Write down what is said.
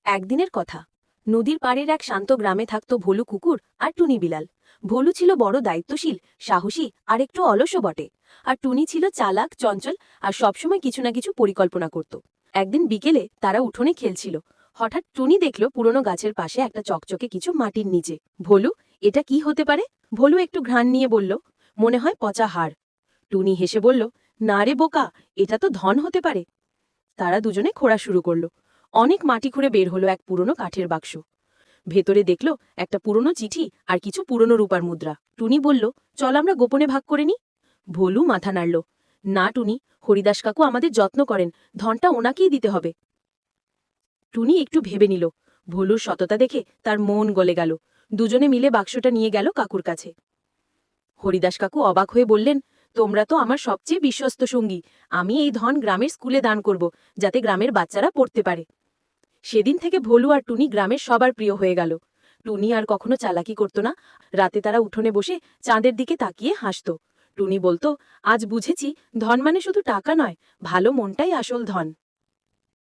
একদিনের কথা। নদীর পাড়ের এক শান্ত গ্রামে থাকত ভোলু কুকুর আর টুনি বিড়াল। ভোলু ছিল বড় দায়িত্বশীল, সাহসী আর একটু অলসও বটে। আর টুনি ছিল চালাক, চঞ্চল আর সবসময় কিছু না কিছু পরিকল্পনা করত। একদিন বিকেলে তারা উঠোনে খেলছিল। হঠাৎ টুনি দেখল পুরনো গাছের পাশে একটা চকচকে কিছু মাটির নিচে। ভোলু, এটা কি হতে পারে? ভোলু একটু ঘ্রাণ নিয়ে বলল, মনে হয় পচা হাড়। টুনি হেসে বলল, না রে বোকা, এটা তো ধন হতে পারে। তারা দুজনে খোঁড়া শুরু করলো। অনেক মাটি খুঁড়ে বের হলো এক পুরনো কাঠের বাক্স। ভেতরে দেখল একটা পুরনো চিঠি আর কিছু পুরনো রূপার মুদ্রা। টুনি বলল, চল আমরা গোপনে ভাগ করে নি। ভোলু মাথা নাড়ল, না টুনি, হরিদাস কাকু আমাদের যত্ন করেন, ধনটা ওনাকেই দিতে হবে। টুনি একটু ভেবে নিল। ভোলুর সততা দেখে তার মন গলে গেল। দুজনে মিলে বাক্সটা নিয়ে গেল কাকুর কাছে। হরিদাস কাকু অবাক হয়ে বললেন, তোমরা তো আমার সবচেয়ে বিশ্বস্ত সঙ্গী। আমি এই ধন গ্রামের স্কুলে দান করব, যাতে গ্রামের বাচ্চারা পড়তে পারে। সেদিন থেকে ভোলু আর টুনি গ্রামের সবার প্রিয় হয়ে গেল। টুনি আর কখনো চালাকি করত না। রাতে তারা উঠোনে বসে চাঁদের দিকে তাকিয়ে হাসত। টুনি বলতো, আজ বুঝেছি, ধন মানে শুধু টাকা নয়, ভালো মনটাই আসল ধন।